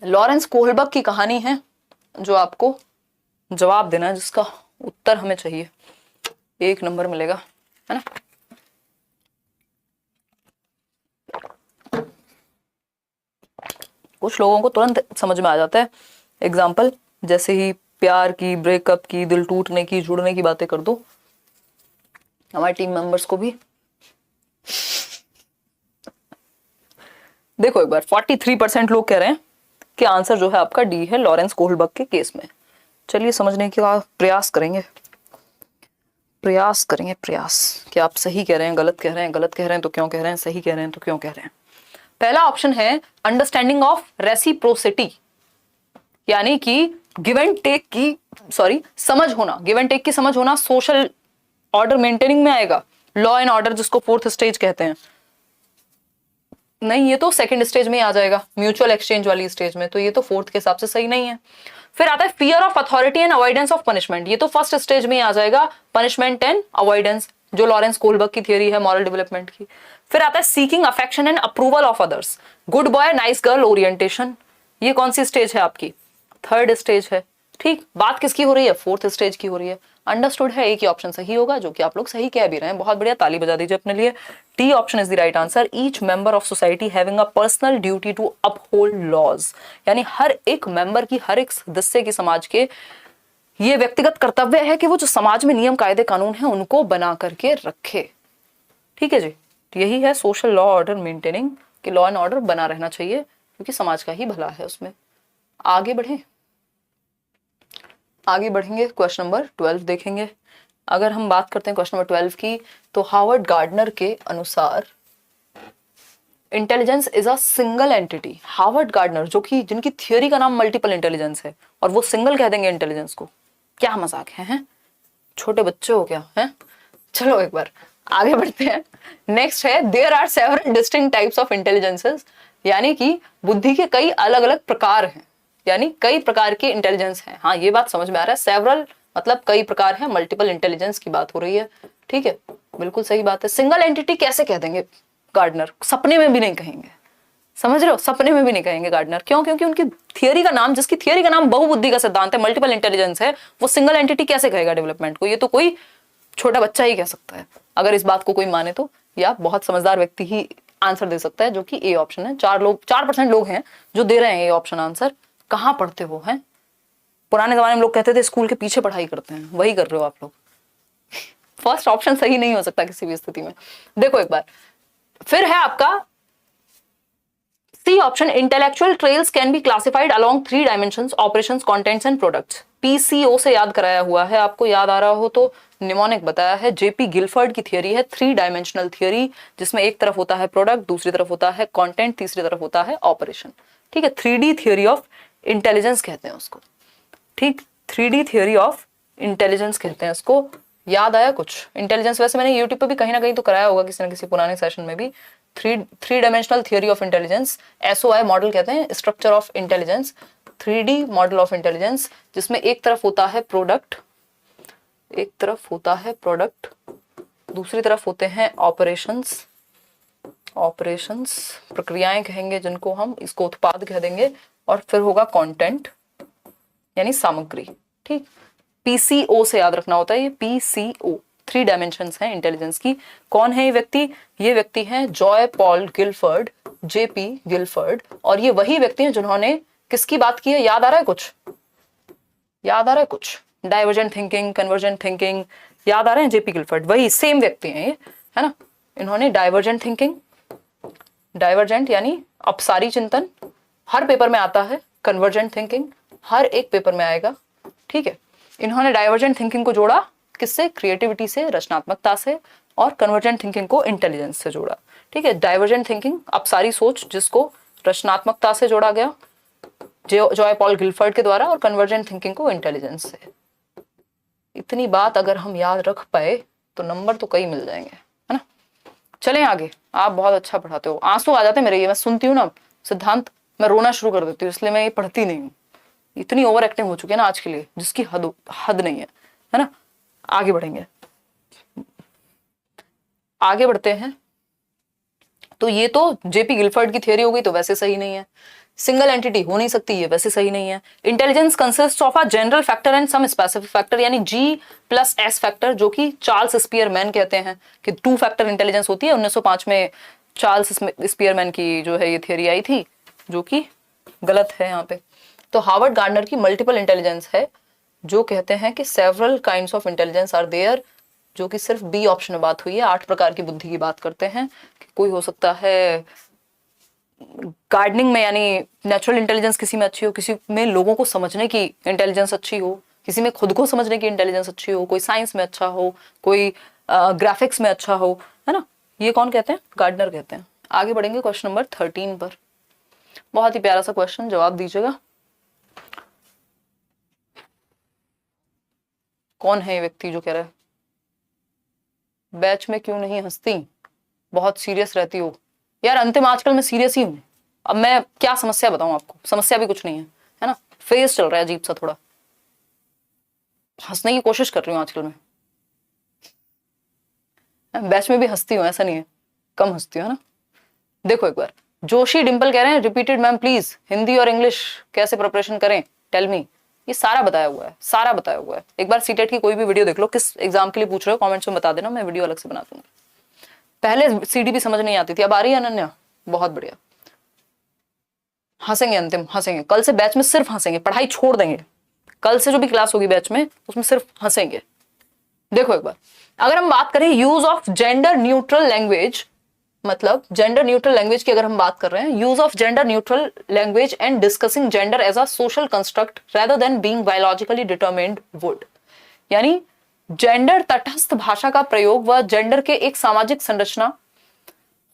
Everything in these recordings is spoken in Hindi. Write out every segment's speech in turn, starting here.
लॉरेंस कोहलबर्ग की कहानी है जो आपको जवाब देना है, जिसका उत्तर हमें चाहिए। 1 नंबर मिलेगा, है ना। कुछ लोगों को तुरंत समझ में आ जाता है। एग्जाम्पल, जैसे ही प्यार की, ब्रेकअप की, दिल टूटने की, जुड़ने की बातें कर दो, हमारे टीम मेंबर्स को भी। देखो एक बार, 43% लोग कह रहे हैं कि आंसर जो है आपका डी है, लॉरेंस कोहलबर्ग के केस में। चलिए समझने का प्रयास करेंगे, प्रयास कि आप सही कह रहे हैं, गलत कह रहे हैं, गलत कह रहे हैं तो क्यों कह रहे हैं, सही कह रहे हैं तो क्यों कह रहे हैं। पहला ऑप्शन है अंडरस्टैंडिंग ऑफ रेसिप्रोसिटी, यानी कि गिव एंड टेक की, समझ होना, गिव एंड टेक की समझ होना सोशल ऑर्डर मेंटेनिंग में आएगा। लॉ एंड ऑर्डर जिसको 4th स्टेज कहते हैं, नहीं ये तो 2nd स्टेज में आ जाएगा, म्यूचुअल एक्सचेंज वाली स्टेज में, तो ये तो 4th के हिसाब से सही नहीं है। फिर आता है fear of authority and avoidance of punishment, ये तो 1st स्टेज में आ जाएगा, पनिशमेंट एंड अवॉइडेंस, जो लॉरेंस कोहलबर्ग की थियरी है मॉरल डेवलपमेंट की। फिर आता है seeking affection and approval of others, good boy nice girl orientation, ये कौन सी स्टेज है आपकी, 3rd स्टेज है। ठीक, बात किसकी हो रही है, 4th स्टेज की हो रही है। अंडरस्टूड है, एक ही ऑप्शन सही होगा, जो कि आप लोग सही कह भी रहे हैं, बहुत बढ़िया, ताली बजा दीजिए अपने लिए। T option is the right answer. Each member of society having a personal duty to uphold laws, यानी हर एक मेंबर की, हर एक सदस्य की समाज के ये व्यक्तिगत कर्तव्य है कि वो जो समाज में नियम कायदे कानून है उनको बना करके रखे। ठीक है जी, तो यही है सोशल लॉ ऑर्डर मेंटेनिंग, कि लॉ एंड ऑर्डर बना रहना चाहिए क्योंकि समाज का ही भला है उसमें। आगे बढ़े, आगे बढ़ेंगे, क्वेश्चन नंबर 12 देखेंगे। अगर हम बात करते हैं क्वेश्चन नंबर 12 की, तो हार्वर्ड गार्डनर के अनुसार intelligence is a single entity. Harvard gardener, जो कि जिनकी थियोरी का नाम मल्टीपल इंटेलिजेंस है, और वो सिंगल कह देंगे इंटेलिजेंस को, क्या मजाक है? छोटे बच्चे हो क्या है? चलो एक बार आगे बढ़ते हैं। नेक्स्ट है there are several distinct types of intelligences, यानी कि बुद्धि के कई अलग अलग प्रकार हैं, यानी कई प्रकार की इंटेलिजेंस है। हाँ ये बात समझ में आ रहा है, सेवरल मतलब कई प्रकार है, मल्टीपल इंटेलिजेंस की बात हो रही है। ठीक है, बिल्कुल सही बात है। सिंगल एंटिटी कैसे कह देंगे गार्डनर, सपने में भी नहीं कहेंगे, समझ रहे हो, सपने में भी नहीं कहेंगे गार्डनर। क्यों? क्योंकि उनकी थियरी का नाम, जिसकी थियरी का नाम बहुबुद्धि का सिद्धांत है, मल्टीपल इंटेलिजेंस है, वो सिंगल एंटिटी कैसे कहेगा डेवलपमेंट को? ये तो कोई छोटा बच्चा ही कह सकता है, अगर इस बात को कोई माने तो, या बहुत समझदार व्यक्ति ही आंसर दे सकता है, जो कि ए ऑप्शन है। 4% लोग हैं जो दे रहे हैं ए ऑप्शन आंसर। कहाँ पढ़ते हो हैं? पुराने जमाने में लोग कहते थे स्कूल के पीछे पढ़ाई करते हैं, वही कर रहे हो आप लोग। फर्स्ट ऑप्शन सही नहीं हो सकता किसी भी स्थिति में। देखो एक बार, फिर है आपका C option, intellectual traits can be classified along 3 dimensions, operations, contents and products. PCO से याद कराया हुआ है, आपको याद आ रहा हो तो निमोनिक बताया है। जेपी गिलफर्ड की थियरी है 3 डायमेंशनल थियरी, जिसमें एक तरफ होता है प्रोडक्ट, दूसरी तरफ होता है कंटेंट, तीसरी तरफ होता है ऑपरेशन। ठीक है, 3D थियरी ऑफ इंटेलिजेंस कहते हैं उसको। ठीक, 3D थियरी ऑफ इंटेलिजेंस कहते हैं उसको। याद आया कुछ? इंटेलिजेंस वैसे मैंने यूट्यूब पे भी कहीं ना कहीं तो कराया होगा, किसी ना किसी पुराने सेशन में भी। Three dimensional theory of intelligence, SOI model कहते हैं, structure of intelligence, 3D model of intelligence, जिसमें एक तरफ होता है प्रोडक्ट, एक तरफ होता है प्रोडक्ट, दूसरी तरफ होते हैं ऑपरेशंस, ऑपरेशंस प्रक्रियाएं कहेंगे जिनको हम, इसको उत्पाद कह देंगे, और फिर होगा कंटेंट यानी सामग्री। ठीक, PCO से याद रखना होता है ये, PCO 3 डायमेंशंस हैं इंटेलिजेंस की। कौन है ये व्यक्ति? ये व्यक्ति हैं Joy Paul Gilford, JP Gilford, और ये वही व्यक्ति हैं जिन्होंने किसकी बात की है? याद आ रहा है कुछ? याद आ रहा है कुछ? डाइवर्जेंट थिंकिंग, कन्वर्जेंट थिंकिंग, याद आ रहे हैं? JP गिलफर्ड वही सेम व्यक्ति हैं ये, है ना। इन्होंने डाइवर्जेंट थिंकिंग, डाइवर्जेंट यानी अपसारी चिंतन हर पेपर में आता है, कन्वर्जेंट थिंकिंग हर एक पेपर में आएगा। ठीक है, इन्होंने डाइवर्जेंट थिंकिंग को जोड़ा किससे? क्रिएटिविटी से, रचनात्मकता से, और कन्वर्जेंट थिंकिंग को इंटेलिजेंस से जोड़ा। ठीक है, डाइवर्जेंट थिंकिंग अपसारी सोच, जिसको रचनात्मकता से जोड़ा गया जॉय पॉल गिलफर्ड के द्वारा, और कन्वर्जेंट थिंकिंग को इंटेलिजेंस से। इतनी बात अगर हम याद रख पाए तो नंबर तो कई मिल जाएंगे, है ना। चलें आगे, आप बहुत अच्छा पढ़ाते हो, आंसू आ जाते मेरे, ये मैं सुनती हूँ ना सिद्धांत, मैं रोना शुरू कर देती हूँ, इसलिए मैं ये पढ़ती नहीं हूँ। इतनी ओवर एक्टिंग हो चुकी है ना आज के लिए, जिसकी हद नहीं है ना। आगे बढ़ेंगे, आगे बढ़ते हैं। तो ये तो JP गिलफर्ड की थियरी हो गई, तो वैसे सही नहीं है। सिंगल एंटिटी हो नहीं सकती, ये वैसे सही नहीं है। Intelligence consist of a general factor and some specific factor, यानी G+S फैक्टर, जो कि चार्ल्स स्पीयरमैन कहते हैं कि 2 फैक्टर इंटेलिजेंस होती है। 1905 में चार्ल्स स्पीयरमैन की जो है ये थियरी आई थी, जो कि गलत है यहाँ पे। तो हार्वर्ड गार्डनर की मल्टीपल इंटेलिजेंस है, जो कहते हैं कि several kinds of intelligence are there, जो कि सिर्फ बी ऑप्शन में बात हुई है। 8 प्रकार की बुद्धि की बात करते हैं कि कोई हो सकता है गार्डनिंग में, यानी नेचुरल इंटेलिजेंस किसी में अच्छी हो, किसी में लोगों को समझने की इंटेलिजेंस अच्छी हो, किसी में खुद को समझने की इंटेलिजेंस अच्छी हो, कोई साइंस में अच्छा हो, कोई ग्राफिक्स में अच्छा हो, है ना। ये कौन कहते हैं? गार्डनर कहते हैं। आगे बढ़ेंगे क्वेश्चन नंबर 13 पर। बहुत ही प्यारा सा क्वेश्चन, जवाब दीजिएगा। कौन है ये व्यक्ति जो कह रहा है बैच में क्यों नहीं हंसती, बहुत सीरियस रहती हो? यार अंतिम आजकल मैं सीरियस ही हूं। अब मैं क्या समस्या बताऊं आपको? समस्या भी कुछ नहीं है ना। फेस चल रहा है अजीब सा, थोड़ा हंसने की कोशिश कर रही हूँ आजकल मैं। बैच में भी हंसती हूँ, ऐसा नहीं है, कम हंसती हूँ, है ना। देखो एक बार, जोशी डिंपल कह रहे हैं रिपीटेड मैम प्लीज, हिंदी और इंग्लिश कैसे प्रिपरेशन करें, टेल मी। ये सारा बताया हुआ है, सारा बताया हुआ है। एक बार सीटेट की कोई भी वीडियो देख लो, किस एग्जाम के लिए पूछ रहे हो कमेंट्स में बता देना, मैं वीडियो अलग से बना दूंगी। पहले सीडीपी समझ नहीं आती थी, अब आ रही है अनन्या, बहुत बढ़िया। हंसेंगे अंतिम, हंसेंगे कल से बैच में, सिर्फ हंसेंगे, पढ़ाई छोड़ देंगे। कल से जो भी क्लास होगी बैच में, उसमें सिर्फ हंसेंगे। देखो एक बार, अगर हम बात करें use of gender neutral language, मतलब जेंडर न्यूट्रल लैंग्वेज की अगर हम बात कर रहे हैं, use of gender neutral language and discussing gender as a social construct rather than being biologically determined would, यानी जेंडर तटस्थ भाषा का प्रयोग व जेंडर के एक सामाजिक संरचना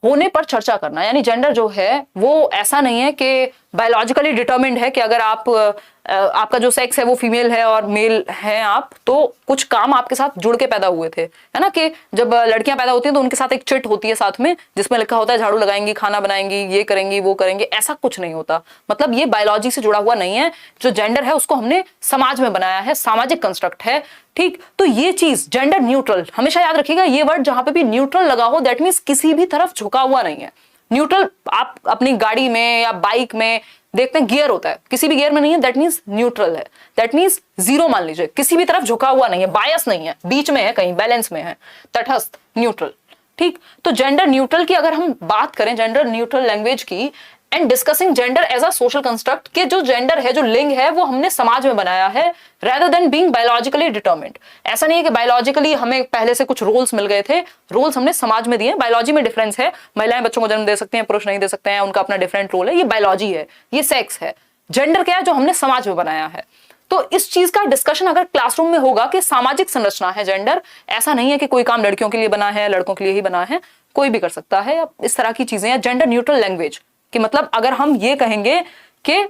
होने पर चर्चा करना। यानी जेंडर जो है वो ऐसा नहीं है कि बायोलॉजिकली डिटरमिन्ड है कि अगर आपका जो सेक्स है वो फीमेल है और मेल है आप, तो कुछ काम आपके साथ जुड़ के पैदा हुए थे, है ना। कि जब लड़कियां पैदा होती हैं तो उनके साथ एक चिट होती है साथ में, जिसमें लिखा होता है झाड़ू लगाएंगी, खाना बनाएंगी, ये करेंगी, वो करेंगे, ऐसा कुछ नहीं होता। मतलब ये बायोलॉजी से जुड़ा हुआ नहीं है। जो जेंडर है उसको हमने समाज में बनाया है, सामाजिक कंस्ट्रक्ट है, ठीक। तो ये चीज जेंडर न्यूट्रल, हमेशा याद रखिएगा ये वर्ड, जहां पे भी न्यूट्रल लगा हो दैट मीन्स किसी भी तरफ झुका हुआ नहीं है। न्यूट्रल आप अपनी गाड़ी में या बाइक में देखते हैं गियर होता है, किसी भी गियर में नहीं है, दैट मीन्स न्यूट्रल है, दैट मीन्स जीरो मान लीजिए, किसी भी तरफ झुका हुआ नहीं है, बायस नहीं है, बीच में है, कहीं बैलेंस में है, तटस्थ, न्यूट्रल, ठीक। तो जेंडर न्यूट्रल की अगर हम बात करें, जेंडर न्यूट्रल लैंग्वेज की, and discussing gender as a social construct, के जो जेंडर है, जो लिंग है, वो हमने समाज में बनाया है rather than being biologically determined. ऐसा नहीं है कि बायोलॉजिकली हमें पहले से कुछ रोल्स मिल गए थे, रोल्स हमने समाज में दिए। बायोलॉजी में डिफरेंस है, महिलाएं बच्चों को जन्म दे सकती हैं, पुरुष नहीं दे सकते हैं, उनका अपना डिफरेंट रोल है, ये बायोलॉजी है, ये सेक्स है। जेंडर क्या है? जो हमने समाज में बनाया है। तो इस चीज का डिस्कशन अगर क्लासरूम में होगा कि सामाजिक संरचना है जेंडर, ऐसा नहीं है कि कोई काम लड़कियों के लिए बना है, लड़कों के लिए ही बना है, कोई भी कर सकता है, इस तरह की चीजें हैं। जेंडर न्यूट्रल लैंग्वेज कि मतलब अगर हम ये कहेंगे कि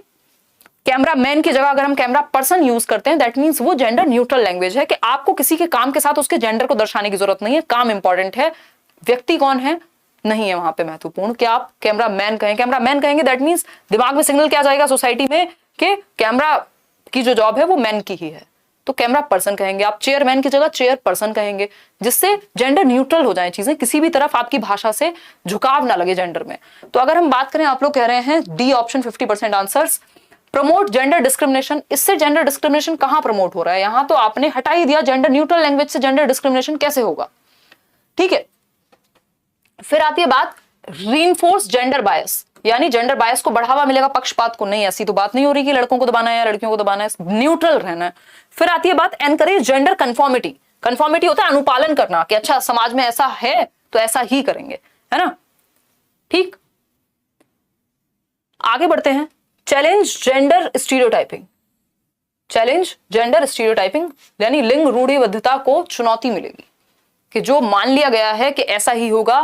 कैमरा मैन की जगह अगर हम कैमरा पर्सन यूज करते हैं, दैट मींस वो जेंडर न्यूट्रल लैंग्वेज है कि आपको किसी के काम के साथ उसके जेंडर को दर्शाने की जरूरत नहीं है। काम इंपॉर्टेंट है, व्यक्ति कौन है नहीं है वहां पे महत्वपूर्ण। क्या आप कैमरा मैन कहें, कैमरा मैन कहेंगे, दैट मींस दिमाग में सिग्नल क्या जाएगा सोसाइटी में कि कैमरा की जो जॉब है वो मैन की ही है, तो कैमरा पर्सन कहेंगे। आप चेयरमैन की जगह चेयर पर्सन कहेंगे, जिससे जेंडर न्यूट्रल हो जाए चीजें, किसी भी तरफ आपकी भाषा से झुकाव ना लगे जेंडर में। तो अगर हम बात करें, आप लोग कह रहे हैं D option 50% answers, promote gender discrimination. इससे जेंडर डिस्क्रिमिनेशन कहां प्रमोट हो रहा है? यहां तो आपने हटा ही दिया, जेंडर न्यूट्रल लैंग्वेज से जेंडर डिस्क्रिमिनेशन कैसे होगा, ठीक है। फिर आती है बात रीइंफोर्स जेंडर बायस, यानी जेंडर बायस को बढ़ावा मिलेगा, पक्षपात को नहीं। ऐसी तो बात नहीं हो रही कि लड़कों को दबाना है या लड़कियों को दबाना है, न्यूट्रल रहना है। फिर आती है बात एनकरेज जेंडर कंफॉर्मिटी। कंफॉर्मिटी होता है अनुपालन करना, कि अच्छा समाज में ऐसा है तो ऐसा ही करेंगे, है ना, ठीक। आगे बढ़ते हैं, challenge gender stereotyping. Challenge gender stereotyping यानी लिंग रूढ़िबद्धता को चुनौती मिलेगी, कि जो मान लिया गया है कि ऐसा ही होगा,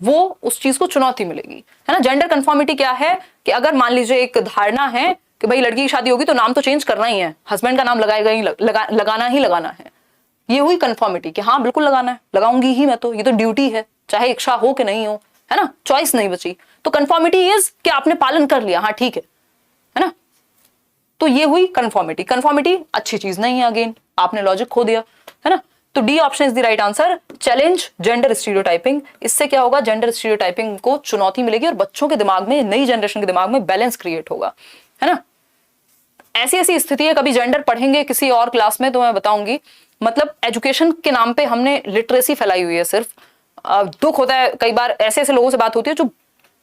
वो उस चीज को चुनौती मिलेगी, है ना। जेंडर कंफॉर्मिटी क्या है कि अगर मान लीजिए एक धारणा है कि भाई लड़की की शादी होगी तो नाम तो चेंज करना ही है, हस्बैंड का नाम लगाएगा ही, लगाना ही लगाना है, ये हुई कंफॉर्मिटी कि हाँ बिल्कुल लगाना है, लगाऊंगी ही मैं, तो ये तो ड्यूटी है, चाहे इच्छा हो कि नहीं हो, है ना, चॉइस नहीं बची। तो कंफॉर्मिटी इज कि आपने पालन कर लिया, हाँ ठीक है ना। तो ये हुई कंफॉर्मिटी। कंफॉर्मिटी अच्छी चीज नहीं है, अगेन आपने लॉजिक खो दिया, है ना। तो D option is the right answer, challenge gender stereotyping. इससे क्या होगा, जेंडर स्टीरियोटाइपिंग को चुनौती मिलेगी और बच्चों के दिमाग में, नई जनरेशन के दिमाग में बैलेंस क्रिएट होगा, है ना। ऐसी ऐसी स्थिति है, कभी जेंडर पढ़ेंगे किसी और क्लास में तो मैं बताऊंगी। मतलब एजुकेशन के नाम पे हमने लिटरेसी फैलाई हुई है सिर्फ। दुख होता है कई बार, ऐसे ऐसे लोगों से बात होती है जो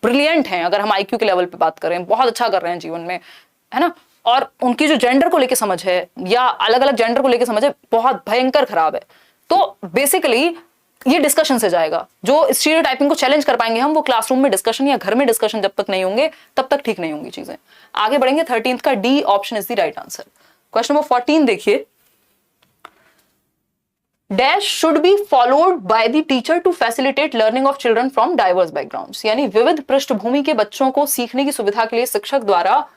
ब्रिलियंट हैं, अगर हम आईक्यू के लेवल पे बात करें, बहुत अच्छा कर रहे हैं जीवन में, है ना, और उनकी जो जेंडर को लेके समझ है या अलग अलग जेंडर को लेके समझ है बहुत भयंकर खराब है। तो बेसिकली ये डिस्कशन से जाएगा। जो स्टीरियोटाइपिंग को चैलेंज कर पाएंगे हम, वो क्लासरूम में डिस्कशन या घर में डिस्कशन जब तक नहीं होंगे तब तक ठीक नहीं होंगी चीजें। आगे बढ़ेंगे, 13th का D option is the right answer. Question number 14 देखिए, dash should be followed by the teacher to facilitate learning of children from diverse backgrounds, यानी विविध पृष्ठभूमि के बच्चों को सीखने की सुविधा के लिए शिक्षक द्वारा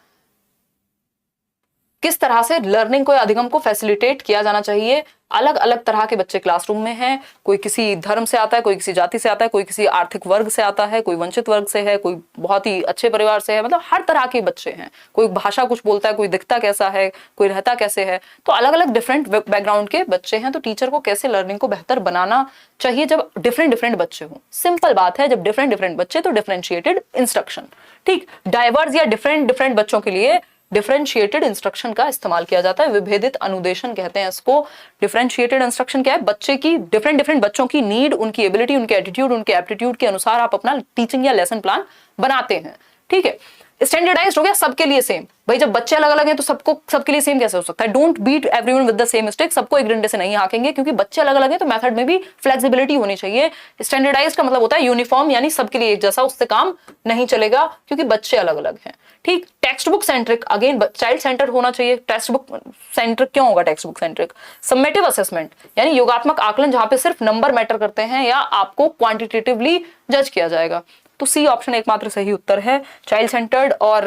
किस तरह से लर्निंग को या अधिगम को फैसिलिटेट किया जाना चाहिए। अलग अलग तरह के बच्चे क्लासरूम में हैं, कोई किसी धर्म से आता है, कोई किसी जाति से आता है, कोई किसी आर्थिक वर्ग से आता है, कोई वंचित वर्ग से है, कोई बहुत ही अच्छे परिवार से है, मतलब हर तरह के बच्चे हैं। कोई भाषा कुछ बोलता है, कोई दिखता कैसा है, कोई रहता कैसे है, तो अलग अलग डिफरेंट बैकग्राउंड के बच्चे हैं। तो टीचर को कैसे लर्निंग को बेहतर बनाना चाहिए जब डिफरेंट डिफरेंट बच्चे हों। सिंपल बात है, जब डिफरेंट डिफरेंट बच्चे तो डिफरेंशिएटेड इंस्ट्रक्शन, ठीक। डाइवर्स या डिफरेंट डिफरेंट बच्चों के लिए डिफरेंशिएटेड इंस्ट्रक्शन का इस्तेमाल किया जाता है, विभेदित अनुदेशन कहते हैं इसको। डिफरेंशिएटेड इंस्ट्रक्शन क्या है, बच्चे की डिफरेंट डिफरेंट बच्चों की नीड, उनकी एबिलिटी, उनके एटीट्यूड, उनके एप्टीट्यूड के अनुसार आप अपना टीचिंग या लेसन प्लान बनाते हैं, ठीक है। स्टैंडर्डाइज्ड हो गया, सबके लिए सेम। भाई जब बच्चे अलग अलग हैं तो सबके लिए सेम कैसे हो सकता है। Don't beat everyone with the same stick, सबको एक डंडे से नहीं हाकेंगे, क्योंकि बच्चे अलग अलग हैं तो मेथड में भी फ्लेक्सिबिलिटी होनी चाहिए। स्टैंडर्डाइज्ड का मतलब होता है यूनिफॉर्म, यानी सबके लिए एक जैसा, उससे काम नहीं चलेगा क्योंकि बच्चे अलग अलग हैं, ठीक। Text book centric, again child centre होना चाहिए। टेक्स्ट बुक सेंट्रिक क्यों होगा text book centric? Summative assessment, यानी योगात्मक आकलन जहां पे सिर्फ नंबर मैटर करते हैं या आपको क्वांटिटेटिवली जज किया जाएगा। तो सी ऑप्शन एकमात्र सही उत्तर है। चाइल्ड सेंटर्ड और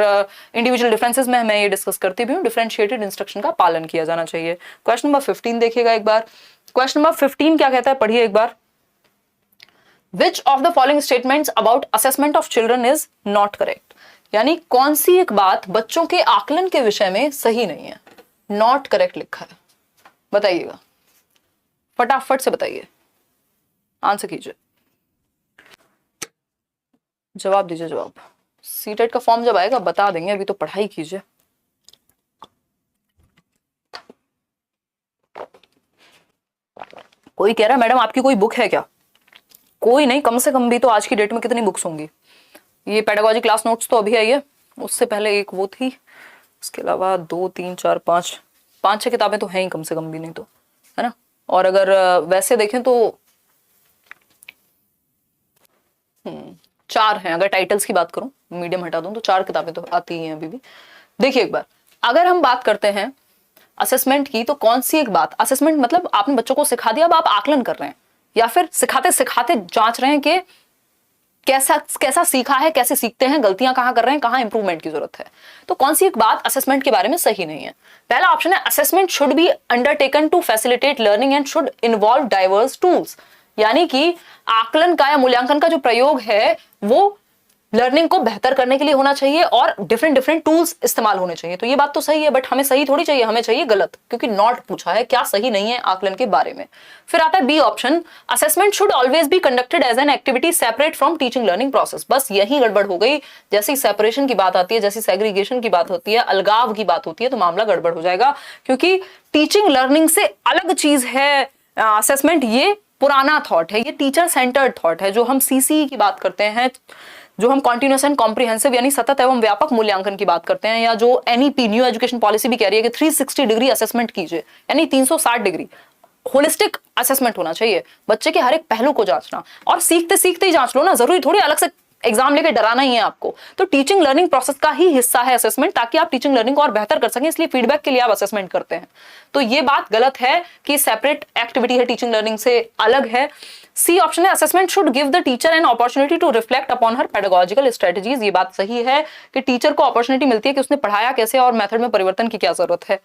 इंडिविजुअल डिफरेंसेस में मैं ये डिस्कस करती भी हूँ, डिफरेंशिएटेड इंस्ट्रक्शन का पालन किया जाना चाहिए। क्वेश्चन नंबर 15 देखिएगा एक बार। क्वेश्चन नंबर 15 क्या कहता है, पढ़िए एक बार। Which of the following statements about assessment of children is not correct? यानी कौन सी एक बात बच्चों के आकलन के विषय में सही नहीं है, नॉट करेक्ट लिखा है, बताइएगा, फटाफट से बताइए, आंसर कीजिए, जवाब दीजिए। जवाब सीटेट का फॉर्म जब आएगा बता देंगे, अभी तो पढ़ाई कीजिए। कोई कह रहा है मैडम आपकी कोई बुक है क्या? कोई नहीं, कम से कम भी तो आज की डेट में कितनी बुक्स होंगी। ये पेडागोजी क्लास नोट्स तो अभी आई है, उससे पहले एक वो थी, इसके अलावा 2 3 4 5 6 किताबें तो हैं ही कम से कम भी, नहीं तो, है ना। और अगर वैसे देखें तो 4 हैं, अगर टाइटल्स की बात करूं, मीडियम हटा दूं तो 4 किताबें तो आती ही हैं अभी भी। देखिए एक बार, अगर हम बात करते हैं असेसमेंट की, तो कौन सी एक बात, असेसमेंट मतलब आपने बच्चों को सिखा दिया, अब आप आकलन कर रहे हैं या फिर सिखाते सिखाते जांच रहे हैं कि कैसा सीखा है, कैसे सीखते हैं, गलतियां कहां कर रहे हैं, कहां इंप्रूवमेंट की जरूरत है। तो कौन सी एक बात असेसमेंट के बारे में सही नहीं है? पहला ऑप्शन है, assessment should be undertaken to facilitate learning and should involve diverse tools, यानी कि आकलन का या मूल्यांकन का जो प्रयोग है वो लर्निंग को बेहतर करने के लिए होना चाहिए और डिफरेंट डिफरेंट टूल्स इस्तेमाल होने चाहिए। तो ये बात तो सही है, बट हमें सही थोड़ी चाहिए, हमें चाहिए गलत, क्योंकि नॉट पूछा है, क्या सही नहीं है आकलन के बारे में। फिर आता है B option, assessment should always be conducted as an activity separate from teaching learning process. बस यही गड़बड़ हो गई, जैसे सेपरेशन की बात आती है, जैसे सेग्रीगेशन की बात होती है, अलगाव की बात होती है, तो मामला गड़बड़ हो जाएगा, क्योंकि टीचिंग लर्निंग से अलग चीज है असेसमेंट। ये पुराना थॉट है, ये टीचर सेंटर्ड थॉट है। जो हम सीसी की बात करते हैं, जो हम कॉन्टिन्यूअस एंड कॉम्प्रिहेंसिव यानी सतत एवं व्यापक मूल्यांकन की बात करते हैं, या जो एनईपी न्यू एजुकेशन पॉलिसी भी कह रही है कि 360 डिग्री असेसमेंट कीजिए, यानी 360 डिग्री होलिस्टिक असेसमेंट होना चाहिए, बच्चे के हर एक पहलू को जांचना, और सीखते सीखते ही जांच लो ना, जरूरी थोड़ी अलग से एग्जाम लेके डराना ही है आपको। तो टीचिंग लर्निंग प्रोसेस का ही हिस्सा है असेसमेंट, ताकि आप टीचिंग लर्निंग को और बेहतर कर सकें, इसलिए फीडबैक के लिए आप असेसमेंट करते हैं। तो ये बात गलत है कि सेपरेट एक्टिविटी है, टीचिंग लर्निंग से अलग है। सी ऑप्शन है, assessment should give the teacher an opportunity to reflect upon her pedagogical strategies. ये बात सही है कि टीचर को अपॉर्चुनिटी मिलती है कि उसने पढ़ाया कैसे और मेथड में परिवर्तन की क्या जरूरत है।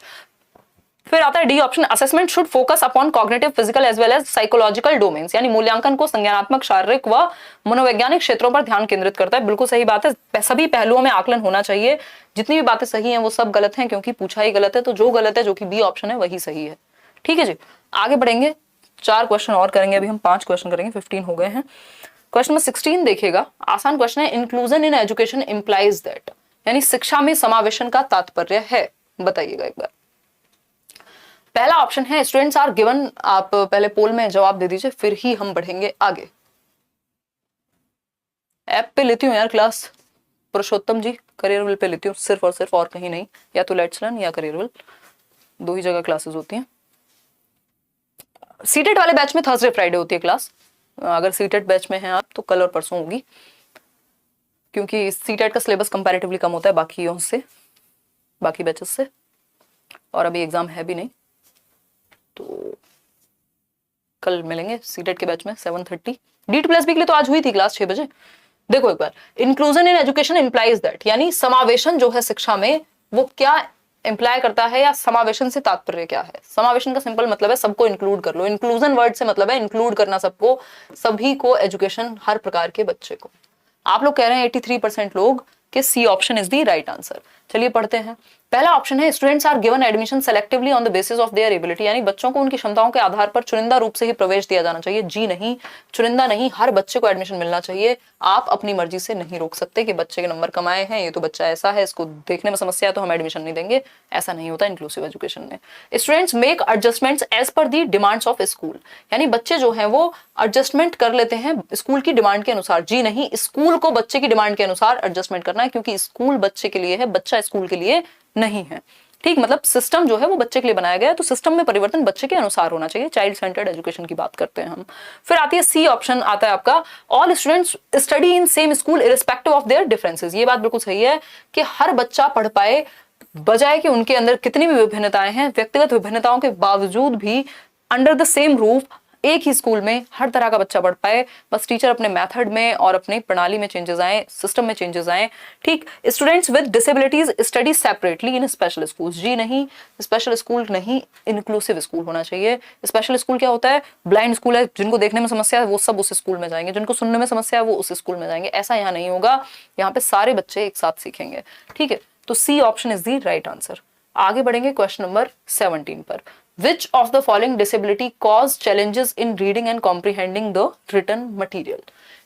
फिर आता है D option, assessment should focus upon cognitive, physical as well as psychological domains, यानी मूल्यांकन को संज्ञानात्मक, शारीरिक व मनोवैज्ञानिक क्षेत्रों पर ध्यान केंद्रित करता है। बिल्कुल सही बात है, सभी पहलुओं में आकलन होना चाहिए। जितनी भी बातें सही हैं वो सब गलत हैं, क्योंकि पूछा ही गलत है, तो जो गलत है, जो कि बी ऑप्शन है, वही सही है। ठीक है जी, आगे बढ़ेंगे। 4 क्वेश्चन और करेंगे, अभी हम 5 क्वेश्चन करेंगे, 15 हो गए हैं। क्वेश्चन नंबर 16 देखिएगा, आसान क्वेश्चन है। Inclusion in education implies that, यानी शिक्षा में समावेशन का तात्पर्य है, बताइएगा एक बार। पहला ऑप्शन है स्टूडेंट्स आर गिवन, आप पहले पोल में जवाब दे दीजिए फिर ही हम बढ़ेंगे आगे। ऐप पे लेती हूँ यार क्लास, पुरुषोत्तम जी करियरविल पे लेती हूँ सिर्फ और कहीं नहीं, या तो लेट्स लर्न या करियरविल, 2 ही जगह क्लासेस होती हैं। सीटेट वाले बैच में थर्सडे फ्राइडे होती है क्लास, अगर सीटेट बैच में हैं आप तो कल और परसों होगी, क्योंकि सीटेट का सिलेबस कंपैरेटिवली कम होता है बाकियों से, बाकी बैचेस से, और अभी एग्जाम है भी नहीं, तो कल मिलेंगे सीटेट के बैच में 7:30। D2+ के लिए तो आज हुई थी क्लास 6 बजे। देखो एक बार, inclusion in education implies that, यानी समावेशन जो है शिक्षा में वो क्या इंप्लाई करता है, या समावेशन से तात्पर्य क्या है। समावेशन का सिंपल मतलब है सबको इंक्लूड कर लो, इंक्लूजन वर्ड से मतलब है इंक्लूड करना सबको, सभी को, एजुकेशन, हर प्रकार के बच्चे को। आप लोग कह रहे हैं 83% लोग कि C option is the right answer. चलिए पढ़ते हैं। पहला ऑप्शन है students are given admission selectively on the basis of their ability, यानी बच्चों को उनकी क्षमताओं के आधार पर चुनिंदा रूप से ही प्रवेश दिया जाना चाहिए। जी नहीं, चुनिंदा नहीं, हर बच्चे को एडमिशन मिलना चाहिए। आप अपनी मर्जी से नहीं रोक सकते कि बच्चे के नंबर कम आए हैं, ये तो बच्चा ऐसा है, इसको देखने में समस्या है तो हम एडमिशन नहीं देंगे, ऐसा नहीं होता इंक्लूसिव एजुकेशन में। Students make adjustments as per the demands of school, यानी बच्चे जो हैं वो एडजस्टमेंट कर लेते हैं स्कूल की डिमांड के अनुसार। जी नहीं, स्कूल को बच्चे की डिमांड के अनुसार एडजस्टमेंट करना है, क्योंकि स्कूल बच्चे के लिए है, बच्चा स्कूल के लिए नहीं है। ठीक, मतलब सिस्टम जो है वो बच्चे के लिए बनाया गया है, तो सिस्टम में परिवर्तन बच्चे के अनुसार होना चाहिए। चाइल्ड सेंटर्ड एजुकेशन की बात करते हैं हम। फिर आती है सी ऑप्शन, आता है आपका all students study in same school irrespective of their differences. ये बात बिल्कुल सही है कि हर बच्चा पढ़ पाए, बजाय कि उनके अंदर कितनी भी विभिन्नताएं हैं, व्यक्तिगत विभिन्नताओं के बावजूद भी अंडर द सेम रूफ एक ही स्कूल में हर तरह का बच्चा पढ़ पाए। बस टीचर अपने मेथड में और अपनी प्रणाली में चेंजेस आए, सिस्टम में चेंजेस आए। ठीक, students with disabilities study separately in special school. जी नहीं, स्पेशल स्कूल नहीं, इंक्लूसिव स्कूल होना चाहिए। स्पेशल स्कूल क्या होता है? ब्लाइंड स्कूल है, जिनको देखने में समस्या है वो सब उस स्कूल में जाएंगे, जिनको सुनने में समस्या है वो उस स्कूल में जाएंगे। ऐसा यहाँ नहीं होगा, यहाँ पे सारे बच्चे एक साथ सीखेंगे। ठीक है, तो C option is the right answer. आगे बढ़ेंगे क्वेश्चन नंबर 17 पर। Which of the following disability cause challenges in reading and comprehending the written material?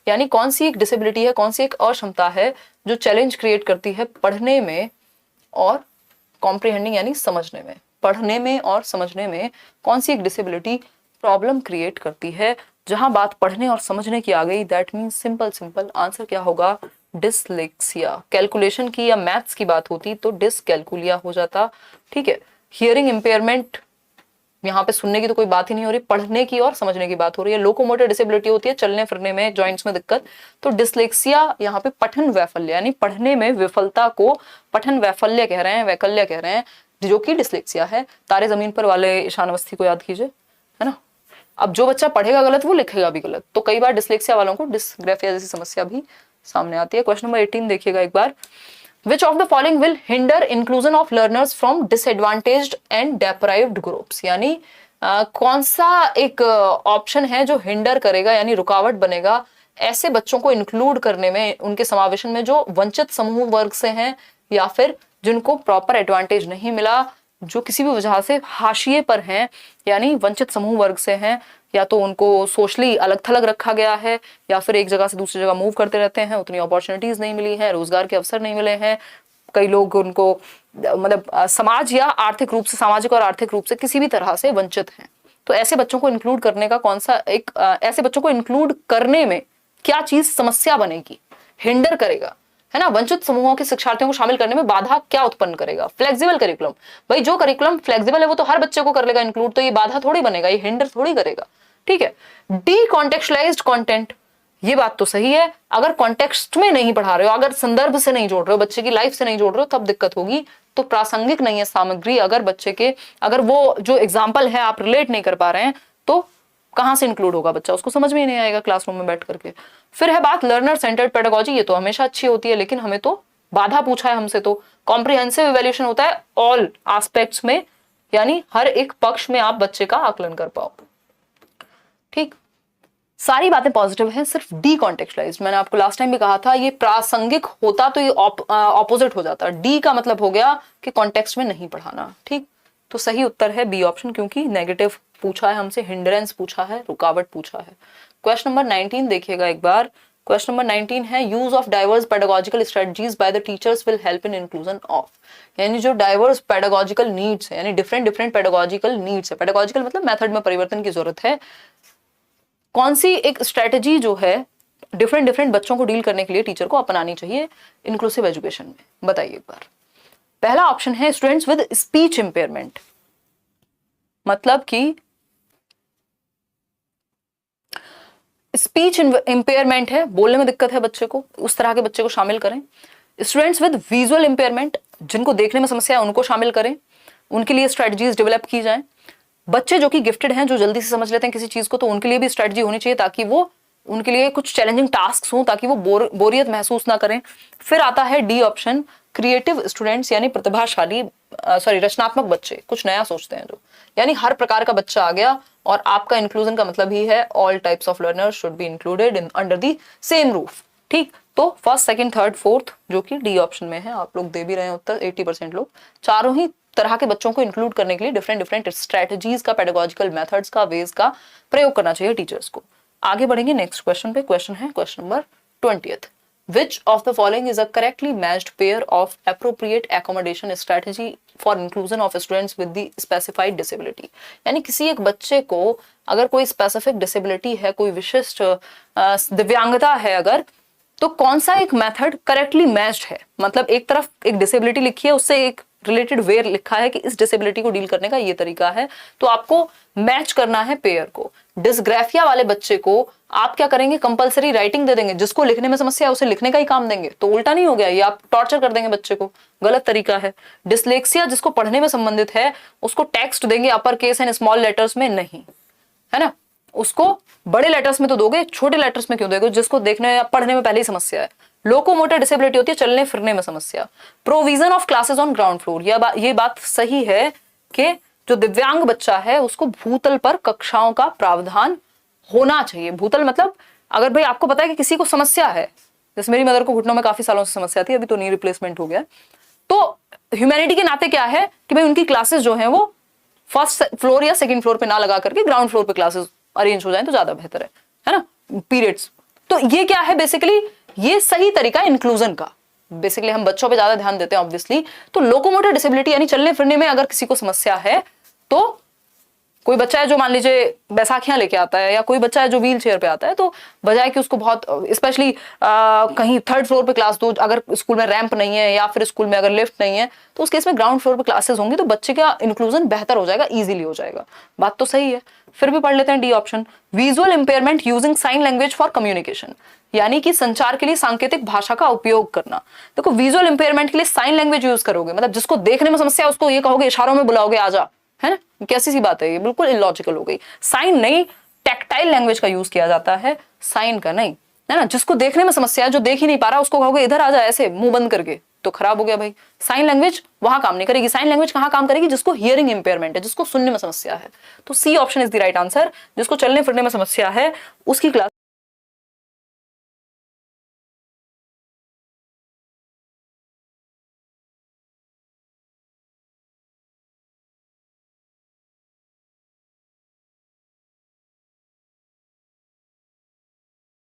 यानी कौन सी एक डिसेबिलिटी है, कौन सी एक अक्षमता है जो चैलेंज क्रिएट करती है पढ़ने में और कॉम्प्रिहेंडिंग यानी समझने में। पढ़ने में और समझने में कौन सी एक डिसेबिलिटी प्रॉब्लम क्रिएट करती है? जहां बात पढ़ने और समझने की आ गई, दैट मीन्स सिंपल आंसर क्या होगा? डिसलेक्सिया। कैलकुलेशन की या मैथ्स की बात होती तो डिसकैलकुलिया हो जाता। ठीक है, हियरिंग इम्पेयरमेंट, यहाँ पे सुनने की तो कोई बात ही नहीं हो रही, पढ़ने की और समझने की बात हो रही है। लोकोमोटर डिसेबिलिटी होती है, चलने फिरने में, जॉइंट्स में दिक्कत, तो डिसलेक्सिया यहाँ पे पठन वैफल्य यानी पढ़ने में विफलता को पठन वैफल्य कह रहे हैं, वैकल्य कह रहे हैं, जो कि डिसलेक्सिया है। तारे जमीन पर वाले ईशान अवस्थी को याद कीजिए, है ना। अब जो बच्चा पढ़ेगा गलत वो लिखेगा भी गलत, तो कई बार डिसलेक्सिया वालों को डिसग्राफिया जैसी समस्या भी सामने आती है। क्वेश्चन नंबर 18 देखिएगा एक बार। Which of the following will hinder inclusion of learners from disadvantaged and deprived groups? यानी कौन सा एक ऑप्शन है जो हिंडर करेगा यानी रुकावट बनेगा ऐसे बच्चों को इंक्लूड करने में, उनके समावेशन में जो वंचित समूह वर्ग से हैं या फिर जिनको प्रॉपर एडवांटेज नहीं मिला, जो किसी भी वजह से हाशिए पर हैं, यानी वंचित समूह वर्ग से हैं, या तो उनको सोशली अलग थलग रखा गया है या फिर एक जगह से दूसरी जगह मूव करते रहते हैं, उतनी अपॉर्चुनिटीज नहीं मिली हैं, रोजगार के अवसर नहीं मिले हैं, कई लोग उनको मतलब समाज या आर्थिक रूप से, सामाजिक और आर्थिक रूप से किसी भी तरह से वंचित हैं। तो ऐसे बच्चों को इंक्लूड करने का कौन सा एक ऐसे बच्चों को इंक्लूड करने में क्या चीज समस्या बनेगी, हिंडर करेगा, है ना। वंचित समूहों के शिक्षार्थियों को शामिल करने में बाधा क्या उत्पन्न करेगा? Flexible curriculum. भाई जो करिकुलम फ्लेक्सिबल है वो तो हर बच्चे को कर लेगा इंक्लूड, तो ये बाधा थोड़ी बनेगा, ये हिंडर थोड़ी करेगा। ठीक है, डी कॉन्टेक्चुअलाइज्ड कंटेंट, ये बात तो सही है। अगर कॉन्टेक्स्ट में नहीं पढ़ा रहे हो, अगर संदर्भ से नहीं जोड़ रहे हो, बच्चे की लाइफ से नहीं जोड़ रहे हो, तब दिक्कत होगी। तो प्रासंगिक नहीं है सामग्री, अगर बच्चे के, अगर वो जो एग्जाम्पल है आप रिलेट नहीं कर पा रहे हैं तो कहां से इंक्लूड होगा बच्चा, उसको समझ में ही नहीं आएगा क्लासरूम में बैठ करके। फिर है बात लर्नर सेंटर्ड पेडागोजी, ये तो हमेशा अच्छी होती है, लेकिन हमें तो बाधा पूछा है हमसे, तो कॉम्प्रिहेंसिव इवैल्यूएशन होता है ऑल एस्पेक्ट्स में, यानी हर एक पक्ष में आप बच्चे का आकलन कर पाओ। ठीक, सारी बातें पॉजिटिव हैं, सिर्फ डी कॉन्टेक्चुअलाइज्ड, मैंने आपको लास्ट टाइम भी कहा था, ये प्रासंगिक होता तो ये ऑपोजिट हो जाता। डी का मतलब हो गया कि कॉन्टेक्स्ट में नहीं पढ़ाना। ठीक, तो सही उत्तर है बी ऑप्शन, क्योंकि नेगेटिव पूछा है हमसे, हिंड्रेंस पूछा है, रुकावट पूछा है। क्वेश्चन नंबर 19 देखिएगा एक बार। क्वेश्चन नंबर 19 है use of diverse pedagogical strategies by the teachers will help in inclusion of, यानी जो डाइवर्स पेडागोजिकल नीड्स है, यानी डिफरेंट डिफरेंट पेडागोजिकल नीड्स है, पेडागोजिकल मतलब मेथड में परिवर्तन की जरूरत है, कौन सी एक स्ट्रेटजी जो है डिफरेंट डिफरेंट बच्चों को डील करने के लिए टीचर को अपनानी चाहिए इंक्लूसिव एजुकेशन में, बताइए एक बार। पहला ऑप्शन है स्टूडेंट्स विद स्पीच इंपेयरमेंट, मतलब कि स्पीच इंपेयरमेंट है, बोलने में दिक्कत है बच्चे को, उस तरह के बच्चे को शामिल करें। स्टूडेंट्स विद विजुअल इंपेयरमेंट, जिनको देखने में समस्या है उनको शामिल करें, उनके लिए स्ट्रेटजीज डेवलप की जाए। बच्चे जो कि गिफ्टेड हैं, जो जल्दी से समझ लेते हैं किसी चीज को, तो उनके लिए भी स्ट्रेटजी होनी चाहिए ताकि वो उनके लिए कुछ चैलेंजिंग टास्क हों ताकि वो बोरियत महसूस ना करें। फिर आता है डी ऑप्शन, क्रिएटिव स्टूडेंट्स, यानी प्रतिभाशाली रचनात्मक बच्चे, कुछ नया सोचते हैं जो, यानी हर प्रकार का बच्चा आ गया। और आपका इंक्लूजन का मतलब ही है all types of learners should be included in under the same roof. ठीक, तो फर्स्ट, सेकंड, थर्ड, फोर्थ जो कि डी ऑप्शन में है, आप लोग दे भी रहे हैं उत्तर 80% लोग। चारों ही तरह के बच्चों को इंक्लूड करने के लिए डिफरेंट डिफरेंट स्ट्रेटजीज का, पेडागोजिकल मेथड्स का, वेज का प्रयोग करना चाहिए टीचर्स को। आगे बढ़ेंगे नेक्स्ट क्वेश्चन पे। क्वेश्चन है question number 20th, which of the following is a correctly matched pair of appropriate accommodation strategy for inclusion of students with the specified disability, यानी किसी एक बच्चे को अगर कोई स्पेसिफिक डिसेबिलिटी है, कोई विशिष्ट दिव्यांगता है अगर, तो कौन सा एक मेथड करेक्टली मैच्ड है, मतलब एक तरफ एक डिसेबिलिटी लिखी है, उससे एक रिलेटेड वे लिखा है कि इस डिसेबिलिटी को डील करने का ये तरीका है, तो आपको मैच करना है पेयर को। डिस्ग्राफिया वाले बच्चे को आप क्या करेंगे, कंपलसरी राइटिंग दे देंगे, जिसको लिखने में समस्या है उसे लिखने का ही काम देंगे, तो उल्टा नहीं हो गया, ये आप टॉर्चर कर देंगे बच्चे को, गलत तरीका है। डिसलेक्सिया जिसको पढ़ने में संबंधित है उसको टेक्स्ट देंगे upper case and small letters में, नहीं है ना, उसको बड़े लेटर्स में तो दोगे, छोटे लेटर्स में क्यों दोगे, जिसको देखने या पढ़ने में पहले ही समस्या है। लोकोमोटर डिसेबिलिटी होती है चलने फिरने में समस्या। Provision of classes on ground floor, ये बात सही है कि जो दिव्यांग बच्चा है उसको भूतल पर कक्षाओं का प्रावधान होना चाहिए। भूतल मतलब अगर भाई आपको पता है कि किसी को समस्या है, जैसे मेरी मदर को घुटनों में काफी सालों से समस्या थी, अभी तो नी रिप्लेसमेंट हो गया, तो ह्यूमैनिटी के नाते क्या है कि भाई उनकी क्लासेस जो है वो फर्स्ट फ्लोर या सेकंड फ्लोर पे ना लगा करके ग्राउंड फ्लोर पे क्लासेस अरेंज हो जाए तो ज्यादा बेहतर है ना, पीरियड्स। तो ये क्या है बेसिकली, ये सही तरीका इंक्लूजन का। बेसिकली हम बच्चों पे ज्यादा ध्यान देते हैं ऑब्वियसली, तो लोकोमोटर डिसेबिलिटी यानी चलने फिरने में अगर किसी को समस्या है, तो कोई बच्चा है जो मान लीजिए बैसाखियां लेके आता है, या कोई बच्चा है जो व्हील चेयर पे आता है, तो बजाय कि उसको बहुत स्पेशली कहीं थर्ड फ्लोर पे क्लास दो, अगर स्कूल में रैंप नहीं है या फिर स्कूल में अगर लिफ्ट नहीं है, तो उस केस में ग्राउंड फ्लोर पे क्लासेस होंगी, तो बच्चे का इंक्लूजन बेहतर हो जाएगा, इजीली हो जाएगा। बात तो सही है। फिर भी पढ़ लेते हैं D option, visual impairment using sign language for communication, यानी कि संचार के लिए सांकेतिक भाषा का उपयोग करना। देखो विजुअल इंपेयरमेंट के लिए साइन लैंग्वेज यूज करोगे, मतलब जिसको देखने में समस्या है उसको ये कहोगे, इशारों में बुलाओगे आजा, है ना, कैसी सी बात है ये, बिल्कुल इलॉजिकल हो गई। साइन नहीं, टैक्टाइल लैंग्वेज का यूज किया जाता है, साइन का नहीं, है ना। जिसको देखने में समस्या है, जो देख ही नहीं पा रहा, उसको कहोगे इधर आजा ऐसे मुंह बंद करके, तो खराब हो गया भाई। साइन लैंग्वेज वहां काम नहीं करेगी। साइन लैंग्वेज कहां काम करेगी, जिसको हियरिंग इंपेयरमेंट है, जिसको सुनने में समस्या है। तो C option is the right answer, जिसको चलने फिरने में समस्या है उसकी क्लास